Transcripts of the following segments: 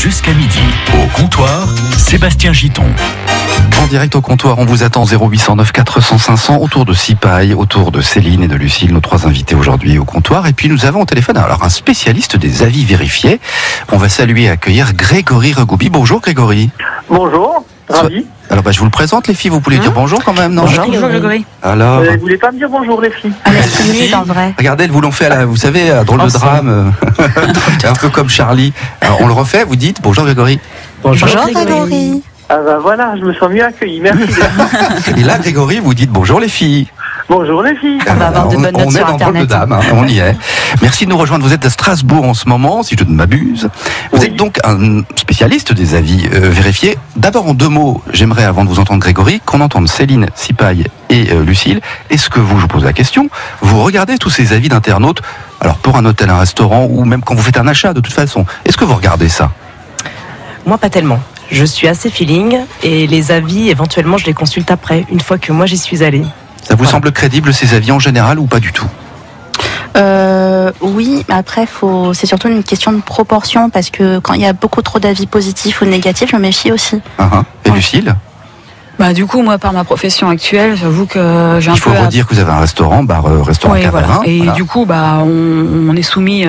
jusqu'à midi. Au comptoir, Sébastien Giton. En direct au comptoir, on vous attend 0809 400 500 autour de Sipaille, autour de Céline et de Lucille, nos trois invités aujourd'hui au comptoir. Et puis nous avons au téléphone alors un spécialiste des avis vérifiés. On va saluer et accueillir Grégory Regoubi. Bonjour Grégory. Bonjour, ravi. Alors je vous le présente les filles, vous pouvez dire bonjour quand même, non? Bonjour Grégory. Alors, Vous voulez pas me dire bonjour les filles? les filles, en vrai. regardez, elles vous l'ont fait, vous savez, à drôle de drame, un peu comme Charlie. Alors on le refait, vous dites bonjour Grégory. Bonjour Grégory. Ah ben voilà, je me sens mieux accueilli, merci les filles. Et là Grégory, vous dites bonjour les filles. Bonjour les filles. On va avoir de bonnes notes on est sur dans Drôle de Internet. Dame, on y est. Merci de nous rejoindre. Vous êtes à Strasbourg en ce moment, si je ne m'abuse. Vous êtes donc un spécialiste des avis vérifiés. D'abord, en deux mots, j'aimerais, avant de vous entendre Grégory, qu'on entende Céline, Sipaille et Lucille. Est-ce que vous, je vous pose la question, vous regardez tous ces avis d'internautes, alors pour un hôtel, un restaurant, ou même quand vous faites un achat, de toute façon, est-ce que vous regardez ça? Moi, pas tellement. Je suis assez feeling et les avis, éventuellement, je les consulte après, une fois que moi j'y suis allée. Ça vous semble crédible, ces avis en général, ou pas du tout? Oui, mais après, c'est surtout une question de proportion, parce que quand il y a beaucoup trop d'avis positifs ou négatifs, je me méfie aussi. Et Lucille? Du coup, moi, par ma profession actuelle, j'avoue que j'ai un peu... Il faut redire que vous avez un restaurant, restaurant Oui, Cavalerin. voilà. Et Voilà. du coup, on est soumis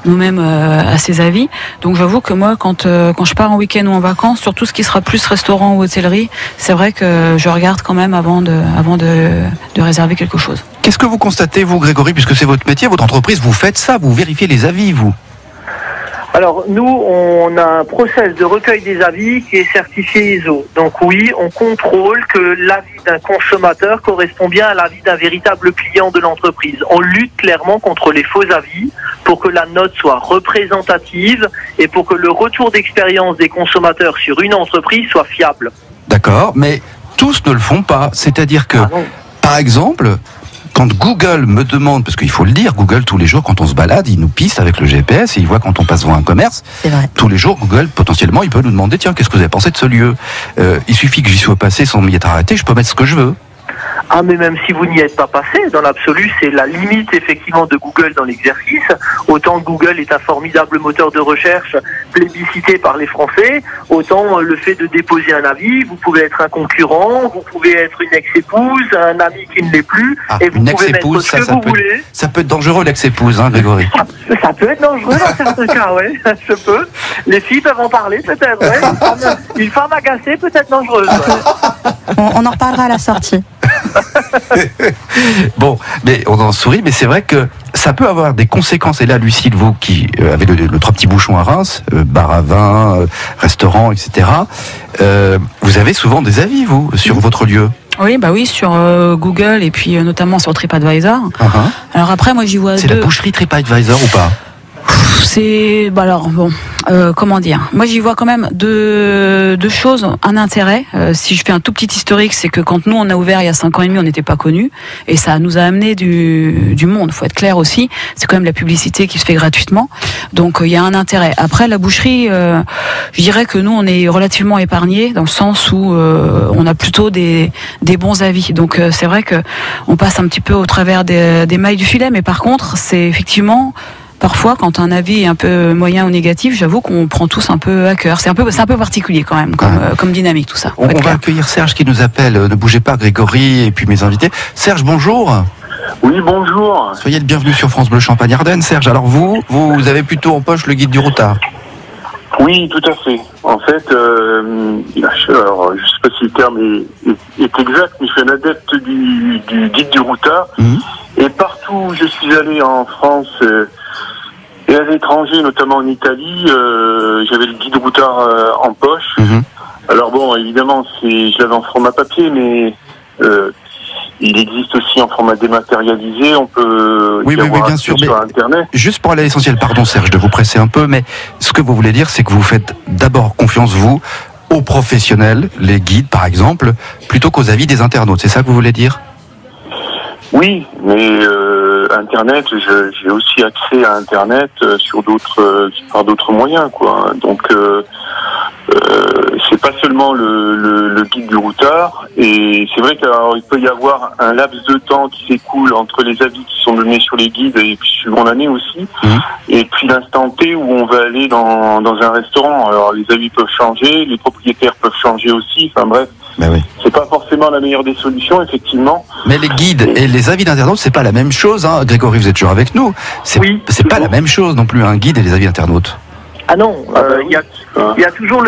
nous-mêmes à ces avis. Donc j'avoue que moi, quand je pars en week-end ou en vacances, sur tout ce qui sera plus restaurant ou hôtellerie, c'est vrai que je regarde quand même avant de réserver quelque chose. Qu'est-ce que vous constatez, vous, Grégory, puisque c'est votre métier, votre entreprise, vous faites ça, vous vérifiez les avis, vous? Alors nous, on a un process de recueil des avis qui est certifié ISO. Donc oui, on contrôle que l'avis d'un consommateur correspond bien à l'avis d'un véritable client de l'entreprise. On lutte clairement contre les faux avis pour que la note soit représentative et pour que le retour d'expérience des consommateurs sur une entreprise soit fiable. D'accord, mais tous ne le font pas. C'est-à-dire que, par exemple, quand Google me demande, parce qu'il faut le dire, Google tous les jours quand on se balade, il nous piste avec le GPS et il voit quand on passe devant un commerce. C'est vrai. Tous les jours, Google, potentiellement, il peut nous demander, tiens, qu'est-ce que vous avez pensé de ce lieu? Il suffit que j'y sois passé sans m'y être arrêté, je peux mettre ce que je veux. Ah, mais même si vous n'y êtes pas passé, dans l'absolu, c'est la limite effectivement de Google dans l'exercice. Autant Google est un formidable moteur de recherche plébiscité par les Français, autant le fait de déposer un avis, vous pouvez être un concurrent, vous pouvez être une ex-épouse, un ami qui ne l'est plus, et vous une pouvez mettre ex-épouse, ce que vous voulez. Ça peut être dangereux, l'ex-épouse, hein, Grégory. Ça peut être dangereux dans certains cas, oui, je peux. Les filles peuvent en parler peut-être, ouais. Une femme agacée peut être dangereuse. Ouais. On en reparlera à la sortie. Bon, mais on en sourit, mais c'est vrai que ça peut avoir des conséquences. Et là, Lucille, vous qui avez le trois petits bouchons à Reims, bar à vin, restaurant, etc., vous avez souvent des avis, vous, sur votre lieu? Oui, sur Google et puis notamment sur TripAdvisor. Alors après, moi, j'y vois C'est la boucherie TripAdvisor ou pas? C'est comment dire, moi j'y vois quand même deux choses, un intérêt. Si je fais un tout petit historique, c'est que quand nous on a ouvert il y a 5 ans et demi, on n'était pas connus et ça nous a amené du monde, faut être clair aussi, c'est quand même la publicité qui se fait gratuitement, donc il y a un intérêt. Après la boucherie, je dirais que nous on est relativement épargnés dans le sens où on a plutôt des bons avis, donc c'est vrai que on passe un petit peu au travers des mailles du filet, mais par contre c'est effectivement... Parfois, quand un avis est un peu moyen ou négatif, j'avoue qu'on prend tous un peu à cœur. C'est un peu particulier quand même, comme dynamique tout ça. On va accueillir Serge qui nous appelle. Ne bougez pas, Grégory, et puis mes invités. Serge, bonjour. Oui, bonjour. Soyez le bienvenu sur France Bleu Champagne-Ardenne. Serge, alors vous avez plutôt en poche le guide du routard? Oui, tout à fait. En fait, alors, je ne sais pas si le terme est exact, mais je suis un adepte du guide du routard. Et partout où je suis allé en France... et à l'étranger, notamment en Italie, j'avais le guide routard en poche. Alors bon, évidemment, je l'avais en format papier, mais il existe aussi en format dématérialisé. On peut oui, bien sûr, sur Internet. Juste pour aller à l'essentiel, pardon Serge de vous presser un peu, mais ce que vous voulez dire, c'est que vous faites d'abord confiance, vous, aux professionnels, les guides par exemple, plutôt qu'aux avis des internautes. C'est ça que vous voulez dire? Oui, mais Internet, j'ai aussi accès à Internet par d'autres moyens, quoi. Donc c'est pas seulement le guide du routard, et c'est vrai qu'il peut y avoir un laps de temps qui s'écoule entre les avis qui sont donnés sur les guides et puis suivant l'année aussi. Et et puis l'instant T où on va aller dans un restaurant. Alors les avis peuvent changer, les propriétaires peuvent changer aussi, enfin bref. Ben oui. C'est pas forcément la meilleure des solutions, effectivement. Mais les guides et les avis d'internautes, c'est pas la même chose, hein. Grégory, vous êtes toujours avec nous. C'est pas la même chose non plus, un guide et les avis d'internautes. Ah non, il y a toujours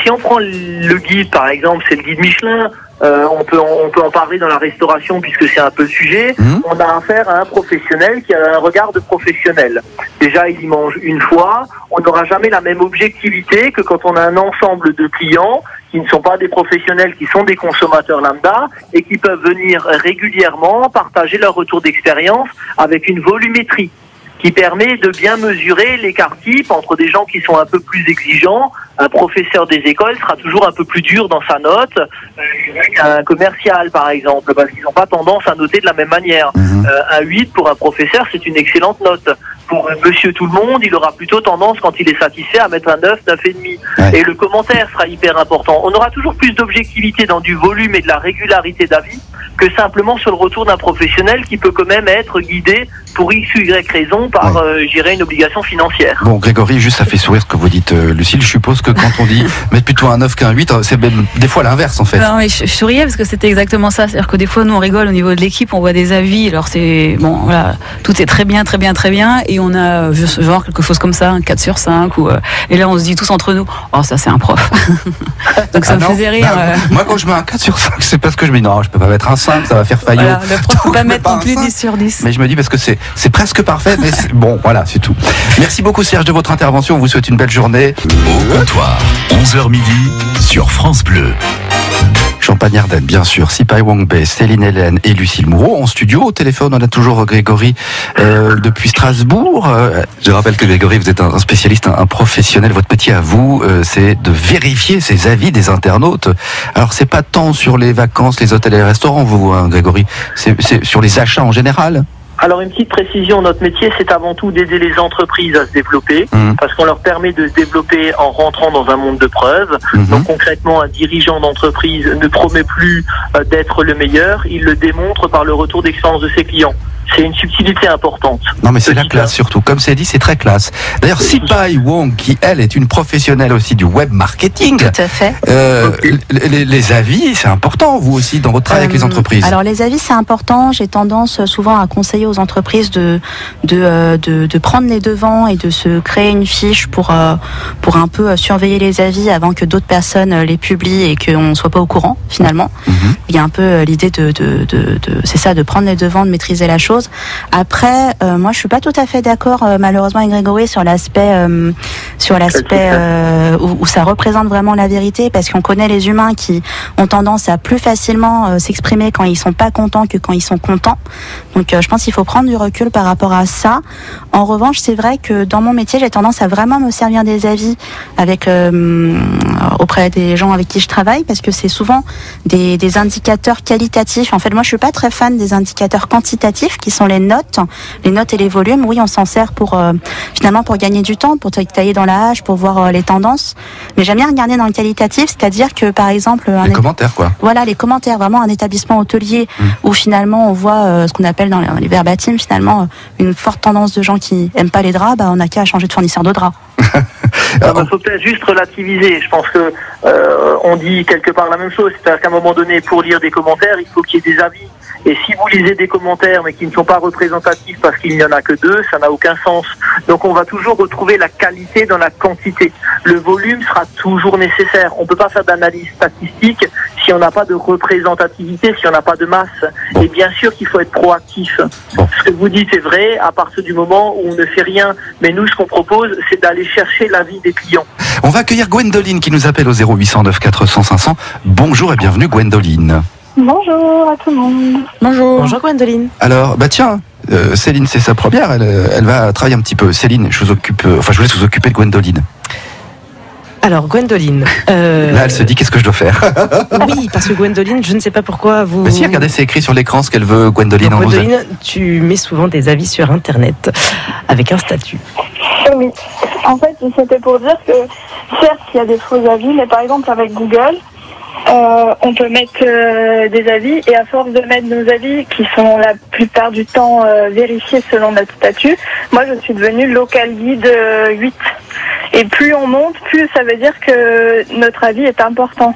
si on prend le guide, par exemple, c'est le guide Michelin. On peut en parler dans la restauration puisque c'est un peu le sujet. On a affaire à un professionnel qui a un regard de professionnel. Déjà, il y mange une fois. On n'aura jamais la même objectivité que quand on a un ensemble de clients qui ne sont pas des professionnels, qui sont des consommateurs lambda et qui peuvent venir régulièrement partager leur retour d'expérience avec une volumétrie qui permet de bien mesurer l'écart type entre des gens qui sont un peu plus exigeants. Un professeur des écoles sera toujours un peu plus dur dans sa note qu'un commercial, par exemple, parce qu'ils n'ont pas tendance à noter de la même manière. Un 8 pour un professeur, c'est une excellente note. Pour monsieur tout le monde, il aura plutôt tendance, quand il est satisfait, à mettre un 9, 9,5. Ouais. Et le commentaire sera hyper important. On aura toujours plus d'objectivité dans du volume et de la régularité d'avis que simplement sur le retour d'un professionnel qui peut quand même être guidé pour X ou Y raison par, j'irais, une obligation financière. Bon, Grégory, juste ça fait sourire ce que vous dites, Lucille. Je suppose que quand on dit mettre plutôt un 9 qu'un 8, c'est même des fois l'inverse en fait. Non, mais je souriais parce que c'était exactement ça. C'est-à-dire que des fois, nous, on rigole au niveau de l'équipe, on voit des avis. Alors, c'est bon, voilà, tout est très bien, très bien, très bien. Et on a genre quelque chose comme ça, un 4 sur 5. Et là, on se dit tous entre nous, oh, ça, c'est un prof. Donc, ça me faisait rire. Moi, quand je mets un 4 sur 5, c'est parce que je me dis non, je peux pas mettre un 5, ça va faire faillot. Voilà, le prof ne peut pas mettre non plus 10 sur 10. Mais je me dis parce que c'est presque parfait, mais bon, voilà, c'est tout. Merci beaucoup, Serge, de votre intervention. On vous souhaite une belle journée. Au comptoir, 11h midi, sur France Bleu. Champagne-Ardenne, bien sûr. Sipai Wangbe, Céline Hélène et Lucille Moureau. En studio, au téléphone, on a toujours Grégory depuis Strasbourg. Je rappelle que Grégory, vous êtes un spécialiste, un professionnel. Votre métier à vous, c'est de vérifier ces avis des internautes. Alors, c'est pas tant sur les vacances, les hôtels et les restaurants, vous, hein, Grégory. C'est sur les achats en général. Alors une petite précision, notre métier c'est avant tout d'aider les entreprises à se développer, parce qu'on leur permet de se développer en rentrant dans un monde de preuves. Donc concrètement, un dirigeant d'entreprise ne promet plus d'être le meilleur, il le démontre par le retour d'expérience de ses clients. C'est une subtilité importante. Non mais c'est la classe surtout, comme c'est dit, c'est très classe. D'ailleurs, Sipai Wong, qui elle est une professionnelle aussi du web marketing. Tout à fait. Les avis, c'est important, vous aussi, dans votre travail avec les entreprises. Alors les avis, c'est important. J'ai tendance souvent à conseiller aux entreprises de prendre les devants et de se créer une fiche pour un peu surveiller les avis avant que d'autres personnes les publient et qu'on ne soit pas au courant finalement. Il y a un peu l'idée c'est ça, de prendre les devants, de maîtriser la chose. Après, moi, je suis pas tout à fait d'accord, malheureusement, avec Grégory sur l'aspect où ça représente vraiment la vérité, parce qu'on connaît les humains qui ont tendance à plus facilement s'exprimer quand ils sont pas contents que quand ils sont contents. Donc, je pense qu'il faut prendre du recul par rapport à ça. En revanche, c'est vrai que dans mon métier, j'ai tendance à vraiment me servir des avis auprès des gens avec qui je travaille, parce que c'est souvent des indicateurs qualitatifs. En fait, moi, je suis pas très fan des indicateurs quantitatifs, qui sont les notes et les volumes. Oui, on s'en sert finalement pour gagner du temps, pour tailler dans la hache, pour voir les tendances. Mais j'aime bien regarder dans le qualitatif, c'est-à-dire que par exemple les commentaires, quoi. Voilà, les commentaires, vraiment un établissement hôtelier où finalement on voit ce qu'on appelle dans les verbatims finalement une forte tendance de gens qui aiment pas les draps. On n'a qu'à changer de fournisseur de draps. Il faut peut-être juste relativiser. Je pense que on dit quelque part la même chose. C'est-à-dire qu'à un moment donné, pour lire des commentaires, il faut qu'il y ait des avis. Et si vous lisez des commentaires mais qui ne sont pas représentatifs parce qu'il n'y en a que 2, ça n'a aucun sens. Donc on va toujours retrouver la qualité dans la quantité. Le volume sera toujours nécessaire. On ne peut pas faire d'analyse statistique si on n'a pas de représentativité, si on n'a pas de masse. Et bien sûr qu'il faut être proactif. Ce que vous dites est vrai à partir du moment où on ne fait rien. Mais nous, ce qu'on propose, c'est d'aller chercher l'avis des clients. On va accueillir Gwendoline qui nous appelle au 0809 400 500. Bonjour et bienvenue Gwendoline. Bonjour à tout le monde. Bonjour Gwendoline. Alors, tiens, Céline, c'est sa première, elle va travailler un petit peu. Céline, je vous laisse vous occuper de Gwendoline. Alors, Gwendoline. Là, elle se dit, qu'est-ce que je dois faire? Oui, parce que Gwendoline, je ne sais pas pourquoi vous... Mais si, regardez, c'est écrit sur l'écran ce qu'elle veut, Gwendoline. Donc, Gwendoline, tu mets souvent des avis sur Internet avec un statut. Oui, en fait, c'était pour dire que, certes, il y a des faux avis, mais par exemple, avec Google, On peut mettre des avis et à force de mettre nos avis qui sont la plupart du temps vérifiés selon notre statut, moi je suis devenue local guide 8. Et plus on monte, plus ça veut dire que notre avis est important.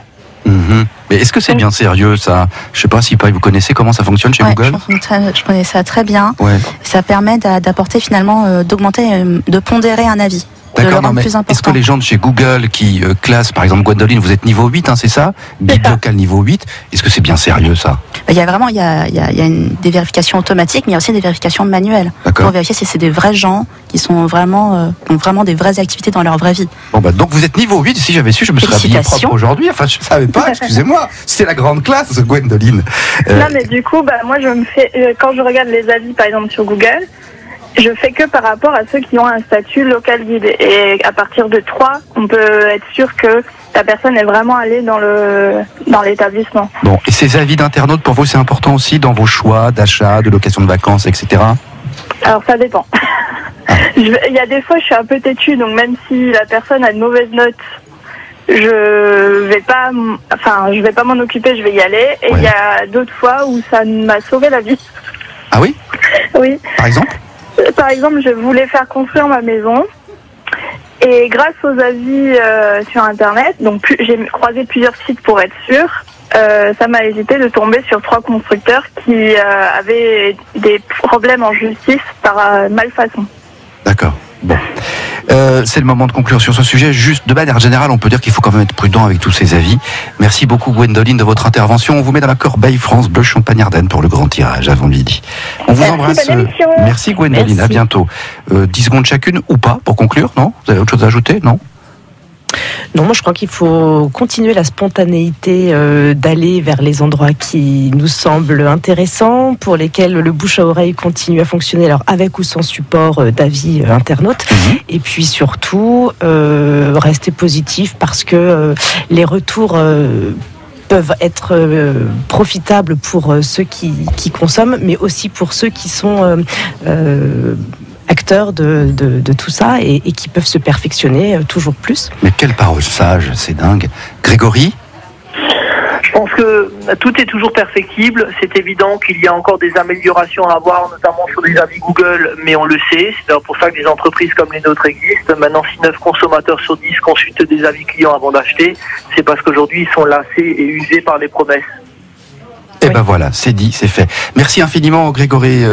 Mais est-ce que c'est bien sérieux ça? Je sais pas si vous connaissez comment ça fonctionne chez Google. Je connais ça très bien. Ouais. Ça permet d'apporter finalement, d'augmenter, de pondérer un avis. D'accord, mais est-ce que les gens de chez Google qui classent, par exemple Gwendoline, vous êtes niveau 8, hein, c'est ça? Guide local niveau 8, est-ce que c'est bien sérieux ça? Il y a vraiment des vérifications automatiques, mais il y a aussi des vérifications manuelles. D'accord. Pour vérifier si c'est des vrais gens qui sont vraiment, ont vraiment des vraies activités dans leur vraie vie. Bon donc vous êtes niveau 8, si j'avais su, je me serais habillé propre aujourd'hui. Enfin, je savais pas, excusez-moi, c'est la grande classe, Gwendoline. Non, mais du coup, moi je me fais, quand je regarde les avis par exemple sur Google, je fais que par rapport à ceux qui ont un statut local guide. Et à partir de 3, on peut être sûr que la personne est vraiment allée dans l'établissement. Bon, et ces avis d'internautes, pour vous, c'est important aussi dans vos choix d'achat, de location de vacances, etc. Alors ça dépend. Il y a des fois, je suis un peu têtue, donc même si la personne a de mauvaises notes, je vais pas m'en occuper, je vais y aller. Et il y a d'autres fois où ça m'a sauvé la vie. Ah oui? Oui. Par exemple, je voulais faire construire ma maison et grâce aux avis sur Internet, donc j'ai croisé plusieurs sites pour être sûre, ça m'a évité de tomber sur 3 constructeurs qui avaient des problèmes en justice par malfaçon. D'accord. Bon. C'est le moment de conclure sur ce sujet. Juste de manière générale, on peut dire qu'il faut quand même être prudent avec tous ces avis. Merci beaucoup Gwendoline de votre intervention. On vous met dans la corbeille France Bleu Champagne-Ardenne pour le grand tirage avant midi. On vous embrasse. Merci Gwendoline, merci. À bientôt. 10 secondes chacune ou pas pour conclure, non? Vous avez autre chose à ajouter, non? Non, moi je crois qu'il faut continuer la spontanéité d'aller vers les endroits qui nous semblent intéressants, pour lesquels le bouche à oreille continue à fonctionner, alors avec ou sans support d'avis internautes. Et puis surtout, rester positif parce que les retours peuvent être profitables pour ceux qui consomment, mais aussi pour ceux qui sont acteurs de tout ça et qui peuvent se perfectionner toujours plus. Mais quelle parole sage, c'est dingue. Grégory? Je pense que tout est toujours perfectible. C'est évident qu'il y a encore des améliorations à avoir, notamment sur les avis Google, mais on le sait. C'est pour ça que des entreprises comme les nôtres existent. Maintenant, si 9 consommateurs sur 10 consultent des avis clients avant d'acheter, c'est parce qu'aujourd'hui, ils sont lassés et usés par les promesses. Et ben voilà, c'est dit, c'est fait. Merci infiniment Grégory.